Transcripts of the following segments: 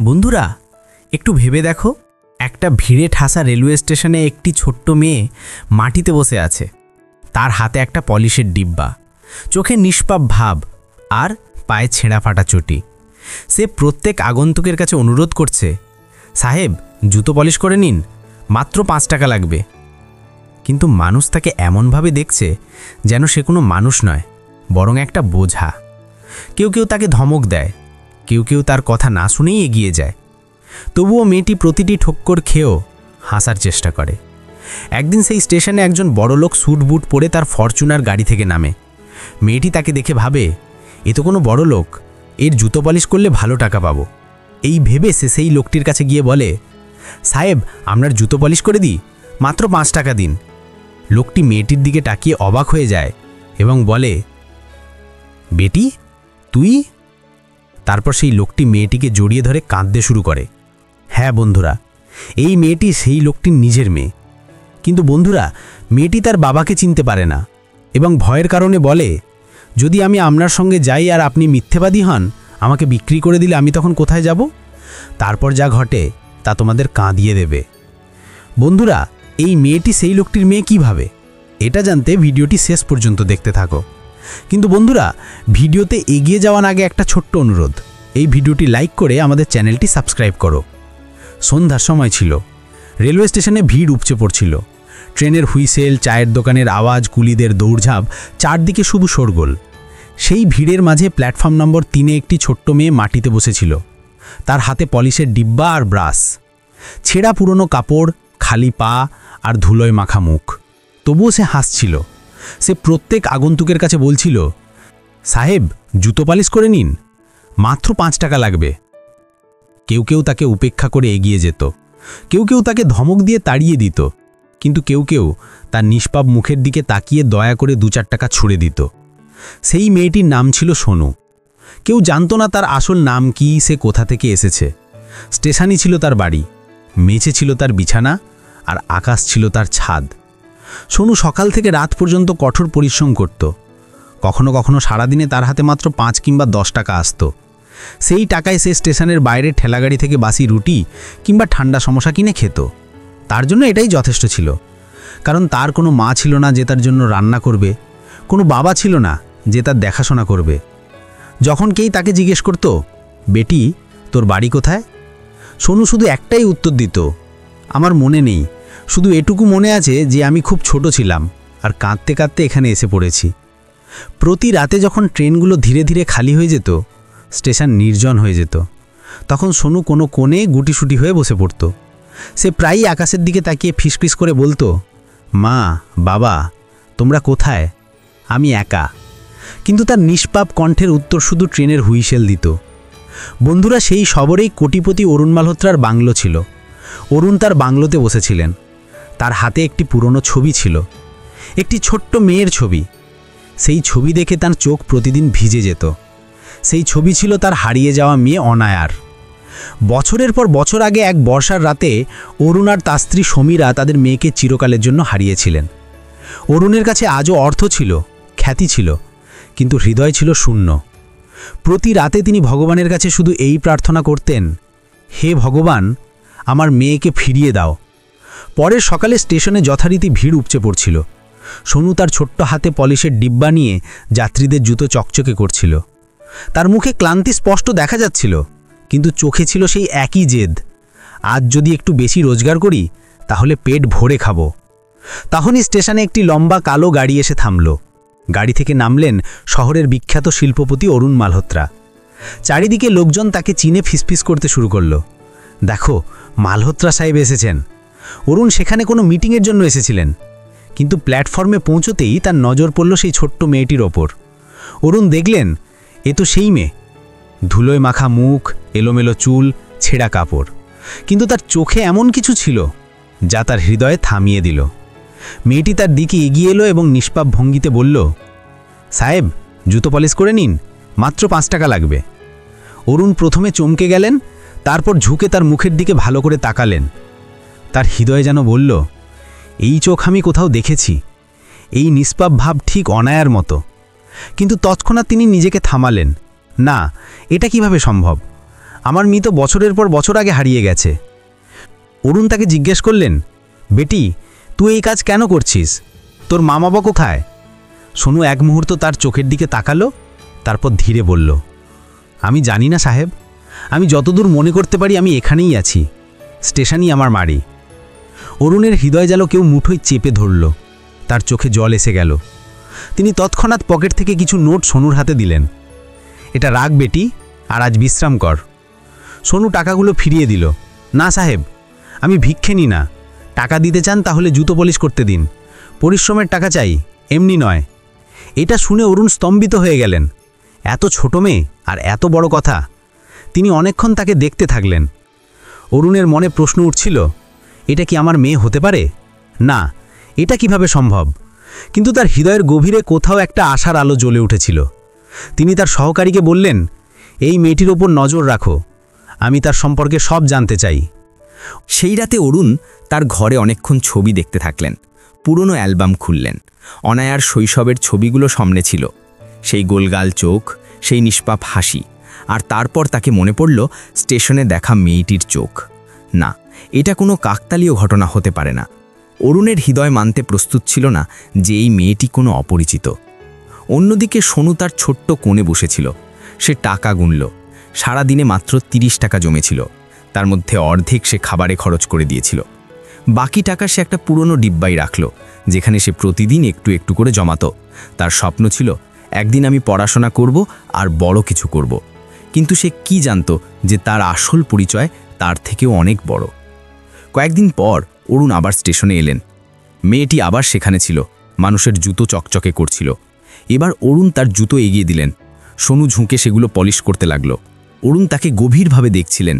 বন্ধুরা একটু ভেবে দেখো, একটা ভিড়ে ঠাসা রেলওয়ে স্টেশনে একটি ছোট্ট মেয়ে মাটিতে বসে আছে। তার হাতে একটা পলিশের ডিব্বা, চোখে নিষ্পাপ ভাব আর পায়ে ছেঁড়া ফাটা চটি। সে প্রত্যেক আগন্তুকের কাছে অনুরোধ করছে, সাহেব জুতো পলিশ করে নিন, মাত্র 5 টাকা লাগবে। কিন্তু মানুষ তাকে এমনভাবে দেখছে যেন সে কোনো মানুষ নয়, বরং একটা বোঝা। কেউ কেউ তাকে ধমক দেয়, কেউ কেউ তার কথা না শুনেই এগিয়ে যায়। তবুও মেয়েটি প্রতিটি ঠক্কর খেয়েও হাসার চেষ্টা করে। একদিন সেই স্টেশনে একজন বড়লোক স্যুট বুট পরে তার ফরচুনার গাড়ি থেকে নামে। মেয়েটি তাকে দেখে ভাবে, এ তো কোনো বড়লোক, এর জুতো পলিশ করলে ভালো টাকা পাবো। এই ভেবে সে সেই লোকটির কাছে গিয়ে বলে, সাহেব আপনার জুতো পলিশ করে দিই, মাত্র 5 টাকা দিন। লোকটি মেয়েটির দিকে তাকিয়ে অবাক হয়ে যায় এবং বলে, বেটি তুই? তারপর সেই লোকটি মেয়েটিকে জড়িয়ে ধরে কাঁদতে শুরু করে। হ্যাঁ বন্ধুরা, এই মেয়েটি সেই লোকটির নিজের মেয়ে। কিন্তু বন্ধুরা, মেয়েটি তার বাবাকে চিনতে পারে না এবং ভয়ের কারণে বলে, যদি আমি আপনার সঙ্গে যাই আর আপনি মিথ্যেবাদী হন, আমাকে বিক্রি করে দিলে আমি তখন কোথায় যাব? তারপর যা ঘটে তা তোমাদের কাঁদিয়ে দেবে। বন্ধুরা, এই মেয়েটি সেই লোকটির মেয়ে কিভাবে? এটা জানতে ভিডিওটি শেষ পর্যন্ত দেখতে থাকো। কিন্তু বন্ধুরা, ভিডিওতে এগিয়ে যাওয়ার আগে একটা ছোট্ট অনুরোধ, এই ভিডিওটি লাইক করে আমাদের চ্যানেলটি সাবস্ক্রাইব করো। সন্ধ্যার সময় ছিল, রেলওয়ে স্টেশনে ভিড় উপচে পড়ছিল। ট্রেনের হুইসেল, চায়ের দোকানের আওয়াজ, কুলিদের দৌড়ঝাঁপ, চারদিকে শুধু শোরগোল। সেই ভিড়ের মাঝে প্ল্যাটফর্ম নম্বর 3-এ একটি ছোট্ট মেয়ে মাটিতে বসেছিল। তার হাতে পলিশের ডিব্বা আর ব্রাশ, ছেঁড়া পুরনো কাপড়, খালি পা আর ধুলোয় মাখা মুখ। তবুও সে হাসছিল। সে প্রত্যেক আগন্তুকের কাছে বলছিল, সাহেব জুতো পালিশ করে নিন, মাত্র 5 টাকা লাগবে। কেউ কেউ তাকে উপেক্ষা করে এগিয়ে যেত, কেউ কেউ তাকে ধমক দিয়ে তাড়িয়ে দিত, কিন্তু কেউ কেউ তার নিষ্পাপ মুখের দিকে তাকিয়ে দয়া করে 2-4 টাকা ছুঁড়ে দিত। সেই মেয়েটির নাম ছিল সোনু। কেউ জানত না তার আসল নাম কি, সে কোথা থেকে এসেছে। স্টেশনই ছিল তার বাড়ি, মেঝে ছিল তার বিছানা আর আকাশ ছিল তার ছাদ। সোনু সকাল থেকে রাত পর্যন্ত কঠোর পরিশ্রম করত। কখনো কখনো সারাদিনে তার হাতে মাত্র 5 কিংবা 10 টাকা আসত। সেই টাকায় সে স্টেশনের বাইরে ঠেলাগাড়ি থেকে বাসি রুটি কিংবা ঠান্ডা সমোসা কিনে খেত। তার জন্য এটাই যথেষ্ট ছিল, কারণ তার কোনো মা ছিল না যে তার জন্য রান্না করবে, কোনো বাবা ছিল না যে তার দেখাশোনা করবে। যখন কেই তাকে জিজ্ঞেস করত, বেটি তোর বাড়ি কোথায়, সোনু শুধু একটাই উত্তর দিত, আমার মনে নেই, শুধু এটুকু মনে আছে যে আমি খুব ছোট ছিলাম আর কাঁদতে কাঁদতে এখানে এসে পড়েছি। প্রতি রাতে যখন ট্রেনগুলো ধীরে ধীরে খালি হয়ে যেত, স্টেশন নির্জন হয়ে যেত, তখন সোনু কোনো কোণে গুটিসুটি হয়ে বসে পড়ত। সে প্রায়ই আকাশের দিকে তাকিয়ে ফিসফিস করে বলতো, মা বাবা তোমরা কোথায়, আমি একা। কিন্তু তার নিষ্পাপ কণ্ঠের উত্তর শুধু ট্রেনের হুইসেল দিত। বন্ধুরা, সেই শহরেই কোটিপতি অরুণ মালহোত্রার বাংলো ছিল। অরুণ তার বাংলোতে বসেছিলেন। তার হাতে একটি পুরনো ছবি ছিল, একটি ছোট্ট মেয়ের ছবি। সেই ছবি দেখে তার চোখ প্রতিদিন ভিজে যেত। সেই ছবি ছিল তার হারিয়ে যাওয়া মেয়ে অনায়ার। বছরের পর বছর আগে এক বর্ষার রাতে অরুণ আর তার স্ত্রী সমীরা তাদের মেয়েকে চিরকালের জন্য হারিয়েছিলেন। অরুণের কাছে আজও অর্থ ছিল, খ্যাতি ছিল, কিন্তু হৃদয় ছিল শূন্য। প্রতি রাতে তিনি ভগবানের কাছে শুধু এই প্রার্থনা করতেন, হে ভগবান, আমার মেয়েকে ফিরিয়ে দাও। পরের সকালে স্টেশনে যথারীতি ভিড় উপচে পড়ছিল। সোনু তার ছোট্ট হাতে পলিশের ডিব্বা নিয়ে যাত্রীদের জুতো চকচকে করছিল। তার মুখে ক্লান্তি স্পষ্ট দেখা যাচ্ছিল, কিন্তু চোখে ছিল সেই একই জেদ, আজ যদি একটু বেশি রোজগার করি তাহলে পেট ভরে খাবো। তখনই স্টেশনে একটি লম্বা কালো গাড়ি এসে থামল। গাড়ি থেকে নামলেন শহরের বিখ্যাত শিল্পপতি অরুণ মালহোত্রা। চারিদিকে লোকজন তাকে চিনে ফিসফিস করতে শুরু করল, দেখো মালহোত্রা সাহেব এসেছেন। অরুণ সেখানে কোনো মিটিংয়ের জন্য এসেছিলেন, কিন্তু প্ল্যাটফর্মে পৌঁছতেই তার নজর পড়ল সেই ছোট্ট মেয়েটির ওপর। অরুণ দেখলেন, এ তো সেই মেয়ে, ধুলোয় মাখা মুখ, এলোমেলো চুল, ছেঁড়া কাপড়, কিন্তু তার চোখে এমন কিছু ছিল যা তার হৃদয়ে থামিয়ে দিল। মেয়েটি তার দিকে এগিয়ে এলো এবং নিষ্পাপ ভঙ্গিতে বলল, সাহেব জুতো পলিশ করে নিন, মাত্র 5 টাকা লাগবে। অরুণ প্রথমে চমকে গেলেন, তারপর ঝুঁকে তার মুখের দিকে ভালো করে তাকালেন। তার হৃদয়ে যেন বলল, এই চোখ আমি কোথাও দেখেছি, এই নিষ্পাপ ভাব ঠিক অনায়ার মতো। কিন্তু তৎক্ষণাৎ তিনি নিজেকে থামালেন, না, এটা কিভাবে সম্ভব? আমার মেয়ে তো বছরের পর বছর আগে হারিয়ে গেছে। অরুণ তাকে জিজ্ঞেস করলেন, বেটি তুই এই কাজ কেন করছিস? তোর মা বাবা কোথায়? সোনু এক মুহূর্ত তার চোখের দিকে তাকালো, তারপর ধীরে বলল, আমি জানি না সাহেব, আমি যতদূর মনে করতে পারি আমি এখানেই আছি, স্টেশনই আমার বাড়ি। অরুণের হৃদয় যেন কেউ মুঠোয় চেপে ধরল, তার চোখে জল এসে গেল। তিনি তৎক্ষণাৎ পকেট থেকে কিছু নোট সোনুর হাতে দিলেন। এটা রাখ বেটি, আর আজ বিশ্রাম কর। সোনু টাকাগুলো ফিরিয়ে দিল। না সাহেব, আমি ভিক্ষে নিই না, টাকা দিতে চান তাহলে জুতো পলিশ করতে দিন, পরিশ্রমের টাকা চাই, এমনি নয়। এটা শুনে অরুণ স্তম্ভিত হয়ে গেলেন। এত ছোট মেয়ে আর এত বড় কথা। তিনি অনেকক্ষণ তাকে দেখতে থাকলেন। অরুণের মনে প্রশ্ন উঠছিল, এটা কি আমার মেয়ে হতে পারে? না, এটা কিভাবে সম্ভব? কিন্তু তার হৃদয়ের গভীরে কোথাও একটা আশার আলো জ্বলে উঠেছিল। তিনি তার সহকারীকে বললেন, এই মেয়েটির ওপর নজর রাখো, আমি তার সম্পর্কে সব জানতে চাই। সেই রাতে অরুণ তার ঘরে অনেকক্ষণ ছবি দেখতে থাকলেন। পুরনো অ্যালবাম খুললেন। অনায়ার শৈশবের ছবিগুলো সামনে ছিল, সেই গোলগাল চোখ, সেই নিষ্পাপ হাসি, আর তারপর তাকে মনে পড়ল স্টেশনে দেখা মেয়েটির চোখ। না, এটা কোনো কাকতালীয় ঘটনা হতে পারে না। অরুণের হৃদয় মানতে প্রস্তুত ছিল না যে এই মেয়েটি কোনো অপরিচিত। অন্যদিকে সোনু তার ছোট্ট কোণে বসেছিল। সে টাকা গুনল। সারাদিনে মাত্র ৩০ টাকা জমেছিল। তার মধ্যে অর্ধেক সে খাবারে খরচ করে দিয়েছিল। বাকি টাকা সে একটা পুরনো ডিব্বায় রাখল, যেখানে সে প্রতিদিন একটু একটু করে জমাতো। তার স্বপ্ন ছিল, একদিন আমি পড়াশোনা করব আর বড় কিছু করব। কিন্তু সে কি জানত যে তার আসল পরিচয় তার থেকেও অনেক বড়। কয়েকদিন পর অরুণ আবার স্টেশনে এলেন। মেয়েটি আবার সেখানে ছিল, মানুষের জুতো চকচকে করছিল। এবার অরুণ তার জুতো এগিয়ে দিলেন। সোনু ঝুঁকে সেগুলো পলিশ করতে লাগলো। অরুণ তাকে গভীরভাবে দেখছিলেন।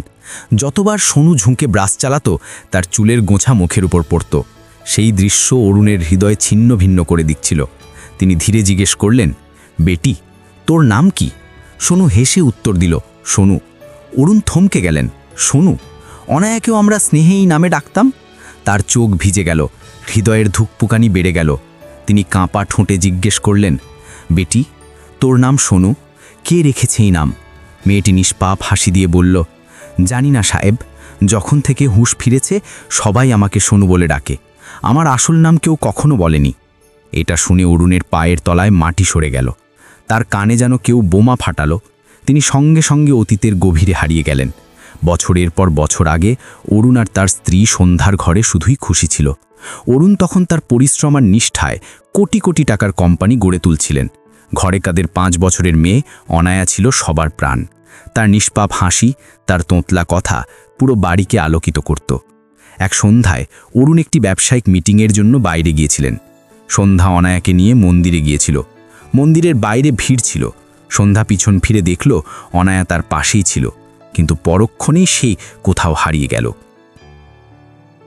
যতবার সোনু ঝুঁকে ব্রাশ চালাতো, তার চুলের গোছা মুখের উপর পড়ত। সেই দৃশ্য অরুণের হৃদয় ছিন্ন ভিন্ন করে দিচ্ছিল। তিনি ধীরে জিজ্ঞেস করলেন, বেটি তোর নাম কি? সোনু হেসে উত্তর দিল, সোনু। অরুণ থমকে গেলেন। সোনু? অনায়াকেও আমরা স্নেহেই নামে ডাকতাম। তার চোখ ভিজে গেল, হৃদয়ের ধুকপুকানি বেড়ে গেল। তিনি কাঁপা ঠোঁটে জিজ্ঞেস করলেন, বেটি তোর নাম সোনু? কে রেখেছে এই নাম? মেয়েটি নিষ্পাপ হাসি দিয়ে বলল, জানি না সাহেব, যখন থেকে হুঁশ ফিরেছে সবাই আমাকে সোনু বলে ডাকে। আমার আসল নাম কেউ কখনো বলেনি। এটা শুনে অরুণের পায়ের তলায় মাটি সরে গেল। তার কানে যেন কেউ বোমা ফাটালো। তিনি সঙ্গে সঙ্গে অতীতের গভীরে হারিয়ে গেলেন। বছরের পর বছর আগে অরুণ আর তার স্ত্রী সন্ধ্যার ঘরে শুধুই খুশি ছিল। অরুণ তখন তার পরিশ্রম আর নিষ্ঠায় কোটি কোটি টাকার কোম্পানি গড়ে তুলছিলেন। ঘরে কাদের 5 বছরের মেয়ে অনায়া ছিল সবার প্রাণ। তার নিষ্পাপ হাসি, তার তোঁতলা কথা পুরো বাড়িকে আলোকিত করত। এক সন্ধ্যায় অরুণ একটি ব্যবসায়িক মিটিংয়ের জন্য বাইরে গিয়েছিলেন। সন্ধ্যা অনায়াকে নিয়ে মন্দিরে গিয়েছিল। মন্দিরের বাইরে ভিড় ছিল। সন্ধ্যা পিছন ফিরে দেখল অনায়া তার পাশেই ছিল, কিন্তু পরক্ষণেই সে কোথাও হারিয়ে গেল।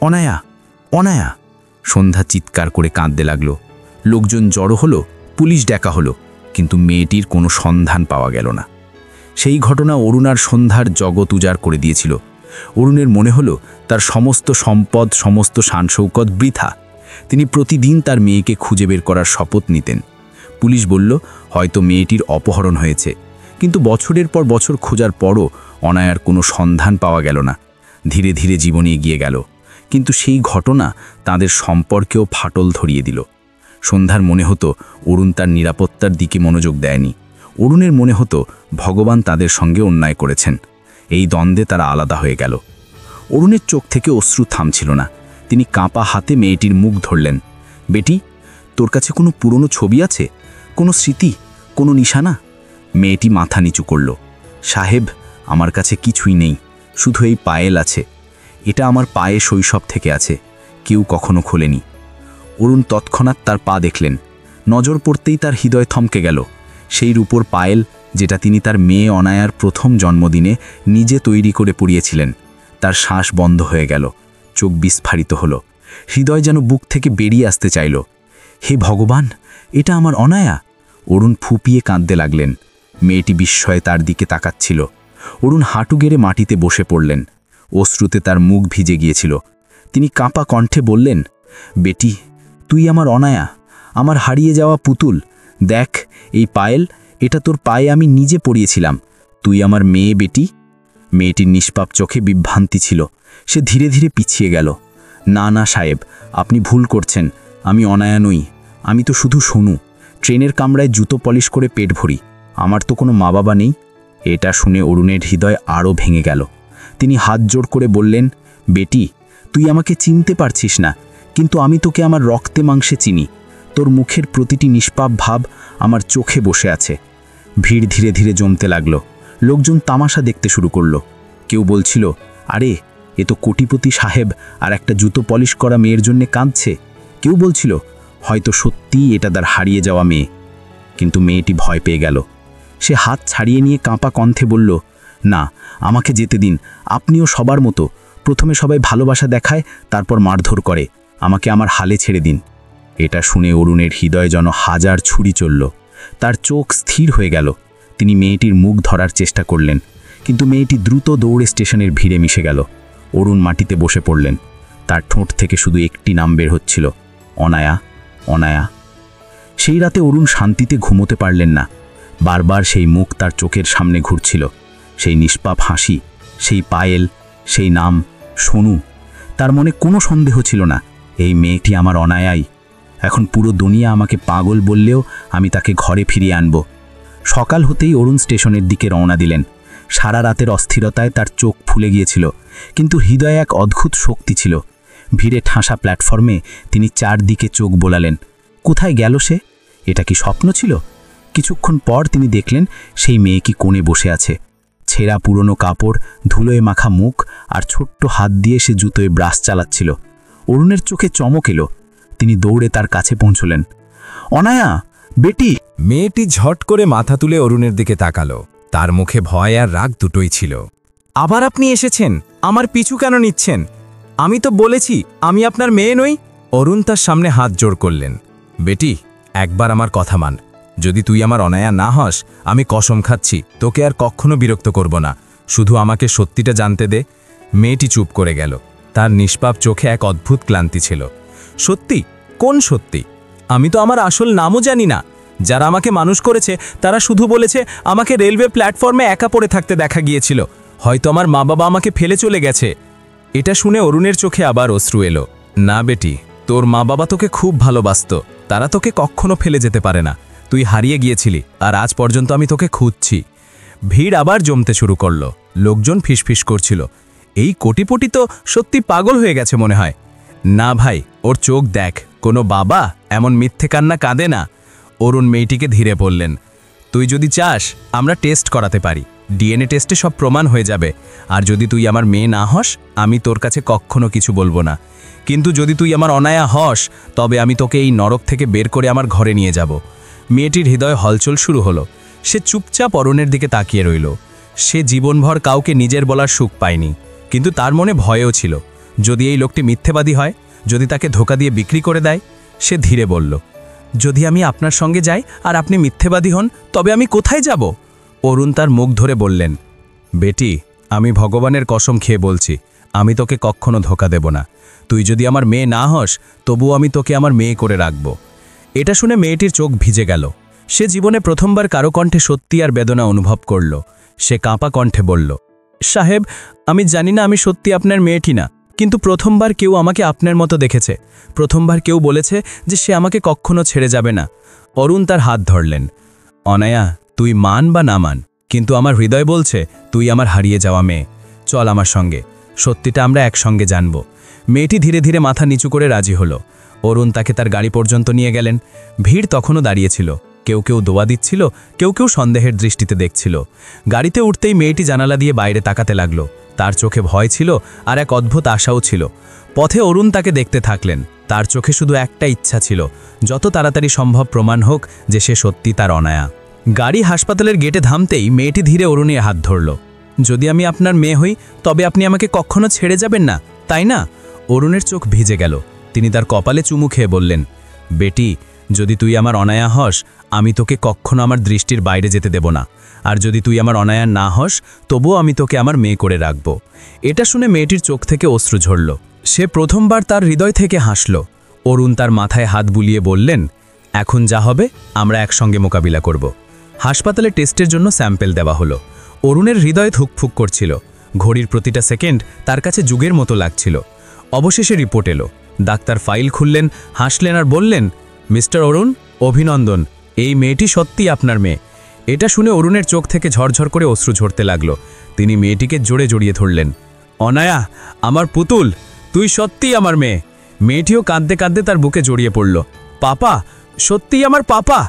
অনায়া, অনায়া! সন্ধ্যা চিৎকার করে কাঁদতে লাগল। লোকজন জড়ো হলো, পুলিশ ডাকা হলো, কিন্তু মেয়েটির কোনো সন্ধান পাওয়া গেল না। সেই ঘটনা অরুণ আর সন্ধ্যার জগৎ উজাড় করে দিয়েছিল। অরুণের মনে হলো তার সমস্ত সম্পদ, সমস্ত শানশৌকত বৃথা। তিনি প্রতিদিন তার মেয়েকে খুঁজে বের করার শপথ নিতেন। পুলিশ বলল হয়তো মেয়েটির অপহরণ হয়েছে, কিন্তু বছরের পর বছর খোঁজার পরও অনায়ার কোনো সন্ধান পাওয়া গেল না। ধীরে ধীরে জীবনে এগিয়ে গেল, কিন্তু সেই ঘটনা তাদের সম্পর্কেও ফাটল ধরিয়ে দিল। সন্ধ্যার মনে হতো অরুণ তার নিরাপত্তার দিকে মনোযোগ দেয়নি। অরুণের মনে হতো ভগবান তাদের সঙ্গে অন্যায় করেছেন। এই দ্বন্দ্বে তারা আলাদা হয়ে গেল। অরুণের চোখ থেকে অশ্রু থামছিল না। তিনি কাঁপা হাতে মেয়েটির মুখ ধরলেন। বেটি, তোর কাছে কোনো পুরনো ছবি আছে? কোনো স্মৃতি, কোনো নিশানা? মেয়েটি মাথা নিচু করল। সাহেব, আমার কাছে কিছুই নেই, শুধু এই পায়েল আছে। এটা আমার পায়ে শৈশব থেকে আছে, কেউ কখনো খোলেনি। অরুণ তৎক্ষণাৎ তার পা দেখলেন। নজর পড়তেই তার হৃদয় থমকে গেল। সেই রূপোর পায়েল, যেটা তিনি তার মেয়ে অনায়ার প্রথম জন্মদিনে নিজে তৈরি করে পরিয়েছিলেন। তার শ্বাস বন্ধ হয়ে গেল, চোখ বিস্ফারিত হলো। হৃদয় যেন বুক থেকে বেরিয়ে আসতে চাইল। হে ভগবান, এটা আমার অনায়া! অরুণ ফুপিয়ে কাঁদতে লাগলেন। মেয়েটি বিস্ময়ে তার দিকে তাকাচ্ছিল। অরুণ হাঁটু গেড়ে মাটিতে বসে পড়লেন। অশ্রুতে তার মুখ ভিজে গিয়েছিল। তিনি কাঁপা কণ্ঠে বললেন, বেটি, তুই আমার অনায়া, আমার হারিয়ে যাওয়া পুতুল। দেখ এই পায়েল, এটা তোর পায়ে আমি নিজে পরিয়েছিলাম। তুই আমার মেয়ে বেটি। মেয়েটির নিষ্পাপ চোখে বিভ্রান্তি ছিল। সে ধীরে ধীরে পিছিয়ে গেল। না না সাহেব, আপনি ভুল করছেন। আমি অনায়া নই। আমি তো শুধু শোনু। ট্রেনের কামরায় জুতো পলিশ করে পেট ভরি। আমার তো কোনো মা বাবা নেই। এটা শুনে অরুণের হৃদয় আরও ভেঙে গেল। তিনি হাত জোড় করে বললেন, বেটি, তুই আমাকে চিনতে পারছিস না, কিন্তু আমি তোকে আমার রক্তে মাংসে চিনি। তোর মুখের প্রতিটি নিষ্পাপ ভাব আমার চোখে বসে আছে। ভিড় ধীরে ধীরে জমতে লাগলো। লোকজন তামাশা দেখতে শুরু করলো। কেউ বলছিল, আরে এ তো কোটিপতি সাহেব আর একটা জুতো পলিশ করা মেয়ের জন্যে কাঁদছে। কেউ বলছিল, হয়তো সত্যিই এটা তার হারিয়ে যাওয়া মেয়ে। কিন্তু মেয়েটি ভয় পেয়ে গেল। সে হাত ছাড়িয়ে নিয়ে কাঁপা কণ্ঠে বলল, না, আমাকে যেতে দিন। আপনিও সবার মতো। প্রথমে সবাই ভালোবাসা দেখায়, তারপর মারধর করে। আমাকে আমার হালে ছেড়ে দিন। এটা শুনে অরুণের হৃদয় যেন হাজার ছুরি চলল। তার চোখ স্থির হয়ে গেল। তিনি মেয়েটির মুখ ধরার চেষ্টা করলেন, কিন্তু মেয়েটি দ্রুত দৌড়ে স্টেশনের ভিড়ে মিশে গেল। অরুণ মাটিতে বসে পড়লেন। তার ঠোঁট থেকে শুধু একটি নাম বের হচ্ছিল, অনায়া, অনায়া। সেই রাতে অরুণ শান্তিতে ঘুমোতে পারলেন না। বারবার সেই মুখ তার চোখের সামনে ঘুরছিল। সেই নিষ্পাপ হাসি, সেই পায়েল, সেই নাম সোনু। তার মনে কোনো সন্দেহ ছিল না, এই মেয়েটি আমার অনায়াই। এখন পুরো দুনিয়া আমাকে পাগল বললেও আমি তাকে ঘরে ফিরিয়ে আনব। সকাল হতেই অরুণ স্টেশনের দিকে রওনা দিলেন। সারা রাতের অস্থিরতায় তার চোখ ফুলে গিয়েছিল, কিন্তু হৃদয়ে এক অদ্ভুত শক্তি ছিল। ভিড়ে ঠাসা প্ল্যাটফর্মে তিনি চারদিকে চোখ বোলালেন। কোথায় গেল সে? এটা কি স্বপ্ন ছিল? কিছুক্ষণ পর তিনি দেখলেন সেই মেয়ে কি কোণে বসে আছে। ছেঁড়া পুরনো কাপড়, ধুলোয় মাখা মুখ আর ছোট্ট হাত দিয়ে সে জুতোয় ব্রাশ চালাচ্ছিল। অরুণের চোখে চমক এলো। তিনি দৌড়ে তার কাছে পৌঁছলেন। অনায়া, বেটি। মেয়েটি ঝট করে মাথা তুলে অরুণের দিকে তাকালো। তার মুখে ভয় আর রাগ দুটোই ছিল। আবার আপনি এসেছেন? আমার পিছু কেন নিচ্ছেন? আমি তো বলেছি আমি আপনার মেয়ে নই। অরুণ তার সামনে হাত জোড় করলেন। বেটি, একবার আমার কথা মান। যদি তুই আমার অনায়া না হস, আমি কসম খাচ্ছি তোকে আর কখনো বিরক্ত করব না। শুধু আমাকে সত্যিটা জানতে দে। মেয়েটি চুপ করে গেল। তার নিষ্পাপ চোখে এক অদ্ভুত ক্লান্তি ছিল। সত্যি? কোন সত্যি? আমি তো আমার আসল নামও জানি না। যারা আমাকে মানুষ করেছে তারা শুধু বলেছে আমাকে রেলওয়ে প্ল্যাটফর্মে একা পড়ে থাকতে দেখা গিয়েছিল। হয়তো আমার মা বাবা আমাকে ফেলে চলে গেছে। এটা শুনে অরুণের চোখে আবার অশ্রু এলো। না বেটি, তোর মা বাবা তোকে খুব ভালোবাসত। তারা তোকে কখনো ফেলে যেতে পারে না। তুই হারিয়ে গিয়েছিলি, আর আজ পর্যন্ত আমি তোকে খুঁজছি। ভিড় আবার জমতে শুরু করলো। লোকজন ফিসফিস করছিল, এই কোটিপতি তো সত্যি পাগল হয়ে গেছে মনে হয়। না ভাই, ওর চোখ দেখ। কোনো বাবা এমন মিথ্যে কান্না কাঁদে না। অরুণ মেয়েটিকে ধীরে বললেন, তুই যদি চাস আমরা টেস্ট করাতে পারি। ডিএনএ টেস্টে সব প্রমাণ হয়ে যাবে। আর যদি তুই আমার মেয়ে না হস, আমি তোর কাছে কখনো কিছু বলবো না। কিন্তু যদি তুই আমার অনায়া হস, তবে আমি তোকে এই নরক থেকে বের করে আমার ঘরে নিয়ে যাব। মেয়েটির হৃদয় হলচল শুরু হলো। সে চুপচাপ অরুণের দিকে তাকিয়ে রইল। সে জীবনভর কাউকে নিজের বলার সুখ পায়নি, কিন্তু তার মনে ভয়ও ছিল। যদি এই লোকটি মিথ্যেবাদী হয়, যদি তাকে ধোঁকা দিয়ে বিক্রি করে দেয়। সে ধীরে বলল, যদি আমি আপনার সঙ্গে যাই আর আপনি মিথ্যেবাদী হন, তবে আমি কোথায় যাব? অরুণ তার মুখ ধরে বললেন, বেটি, আমি ভগবানের কসম খেয়ে বলছি, আমি তোকে কখনো ধোঁকা দেব না। তুই যদি আমার মেয়ে না হস, তবুও আমি তোকে আমার মেয়ে করে রাখব। এটা শুনে মেয়েটির চোখ ভিজে গেল। সে জীবনে প্রথমবার কারো কণ্ঠে সত্যি আর বেদনা অনুভব করল। সে কাঁপা কণ্ঠে বলল, সাহেব, আমি জানি না আমি সত্যি আপনার মেয়েটি না, কিন্তু প্রথমবার কেউ আমাকে আপনার মতো দেখেছে। প্রথমবার কেউ বলেছে যে সে আমাকে কখনো ছেড়ে যাবে না। অরুণ তার হাত ধরলেন। অনায়া, তুই মান বা না মান, কিন্তু আমার হৃদয় বলছে তুই আমার হারিয়ে যাওয়া মেয়ে। চল আমার সঙ্গে, সত্যিটা আমরা একসঙ্গে জানব। মেয়েটি ধীরে ধীরে মাথা নিচু করে রাজি হলো। অরুণ তাকে তার গাড়ি পর্যন্ত নিয়ে গেলেন। ভিড় তখনও দাঁড়িয়েছিল। কেউ কেউ দোয়া দিচ্ছিল, কেউ কেউ সন্দেহের দৃষ্টিতে দেখছিল। গাড়িতে উঠতেই মেয়েটি জানালা দিয়ে বাইরে তাকাতে লাগল। তার চোখে ভয় ছিল আর এক অদ্ভুত আশাও ছিল। পথে অরুণ তাকে দেখতে থাকলেন। তার চোখে শুধু একটা ইচ্ছা ছিল, যত তাড়াতাড়ি সম্ভব প্রমাণ হোক যে সে সত্যি তার অনায়া। গাড়ি হাসপাতালের গেটে থামতেই মেয়েটি ধীরে অরুণের হাত ধরল। যদি আমি আপনার মেয়ে হই, তবে আপনি আমাকে কখনো ছেড়ে যাবেন না, তাই না? অরুণের চোখ ভিজে গেল। তিনি তার কপালে চুমু খেয়ে বললেন, বেটি, যদি তুই আমার অনায়া হস, আমি তোকে কখনো আমার দৃষ্টির বাইরে যেতে দেব না। আর যদি তুই আমার অনায়া না হস, তবুও আমি তোকে আমার মেয়ে করে রাখব। এটা শুনে মেয়েটির চোখ থেকে অশ্রু ঝরল। সে প্রথমবার তার হৃদয় থেকে হাসল। অরুণ তার মাথায় হাত বুলিয়ে বললেন, এখন যা হবে আমরা একসঙ্গে মোকাবিলা করব। হাসপাতালে টেস্টের জন্য স্যাম্পেল দেওয়া হলো। অরুণের হৃদয় ধুকফুক করছিল। ঘড়ির প্রতিটা সেকেন্ড তার কাছে যুগের মতো লাগছিল। অবশেষে রিপোর্ট এলো। ডাক্তার ফাইল খুললেন, হাসলেন আর বললেন, মিস্টার অরুণ, অভিনন্দন, এই মেয়েটি সত্যিই আপনার মেয়ে। এটা শুনে অরুণের চোখ থেকে ঝরঝর করে অশ্রু ঝরতে লাগলো। তিনি মেয়েটিকে জোরে জড়িয়ে ধরলেন। অনায়া, আমার পুতুল, তুই সত্যিই আমার মেয়ে। মেয়েটিও কাঁদতে কাঁদতে তার বুকে জড়িয়ে পড়ল। পাপা, সত্যিই আমার পাপা।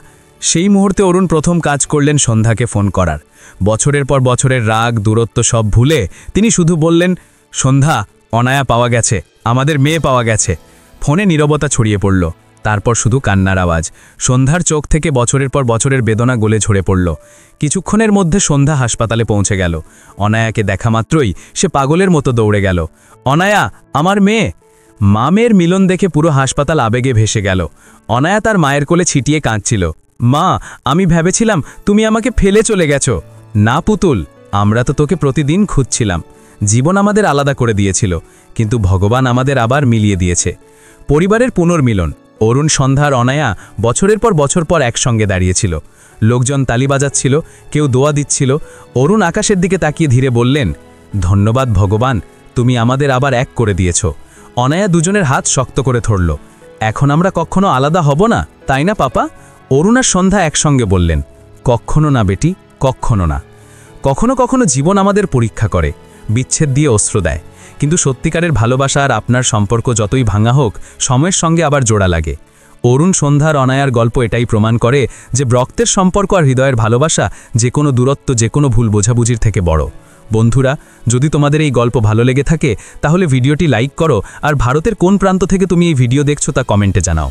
সেই মুহূর্তে অরুণ প্রথম কাজ করলেন সন্ধ্যাকে ফোন করার। বছরের পর বছরের রাগ দূরত্ব সব ভুলে তিনি শুধু বললেন, সন্ধ্যা, অনায়া পাওয়া গেছে, আমাদের মেয়ে পাওয়া গেছে। ফোনে নীরবতা ছড়িয়ে পড়ল, তারপর শুধু কান্নার আওয়াজ। সন্ধ্যার চোখ থেকে বছরের পর বছরের বেদনা গলে ঝরে পড়ল। কিছুক্ষণের মধ্যে সন্ধ্যা হাসপাতালে পৌঁছে গেল। অনায়াকে দেখা মাত্রই সে পাগলের মতো দৌড়ে গেল। অনায়া, আমার মেয়ে। মা মেয়ের মিলন দেখে পুরো হাসপাতাল আবেগে ভেসে গেল। অনায়া তার মায়ের কোলে ছিটিয়ে কাঁদছিল। মা, আমি ভেবেছিলাম তুমি আমাকে ফেলে চলে গেছো। না পুতুল, আমরা তো তোকে প্রতিদিন খুঁজছিলাম। জীবন আমাদের আলাদা করে দিয়েছিল, কিন্তু ভগবান আমাদের আবার মিলিয়ে দিয়েছে। পরিবারের পুনর্মিলন। অরুণ, সন্ধ্যার অনায়া বছরের পর বছর পর একসঙ্গে দাঁড়িয়েছিল। লোকজন তালি বাজাচ্ছিল, কেউ দোয়া দিচ্ছিল। অরুণ আকাশের দিকে তাকিয়ে ধীরে বললেন, ধন্যবাদ ভগবান, তুমি আমাদের আবার এক করে দিয়েছ। অনায়া দুজনের হাত শক্ত করে ধরল। এখন আমরা কখনো আলাদা হব না, তাই না পাপা? অরুণ আর সন্ধ্যা একসঙ্গে বললেন, কখনো না বেটি, কখনো না। কখনো কখনো জীবন আমাদের পরীক্ষা করে, বিচ্ছেদ দিয়ে অস্ত্র দেয়, কিন্তু সত্যিকারের ভালোবাসা আর আপনার সম্পর্ক যতই ভাঙা হোক, সময়ের সঙ্গে আবার জোড়া লাগে। অরুণ, সন্ধ্যার অনায়ার গল্প এটাই প্রমাণ করে যে রক্তের সম্পর্ক আর হৃদয়ের ভালোবাসা যে কোনো দূরত্ব, যে কোনো ভুল বোঝাবুঝির থেকে বড়। বন্ধুরা, যদি তোমাদের এই গল্প ভালো লেগে থাকে তাহলে ভিডিওটি লাইক করো, আর ভারতের কোন প্রান্ত থেকে তুমি এই ভিডিও দেখছো তা কমেন্টে জানাও।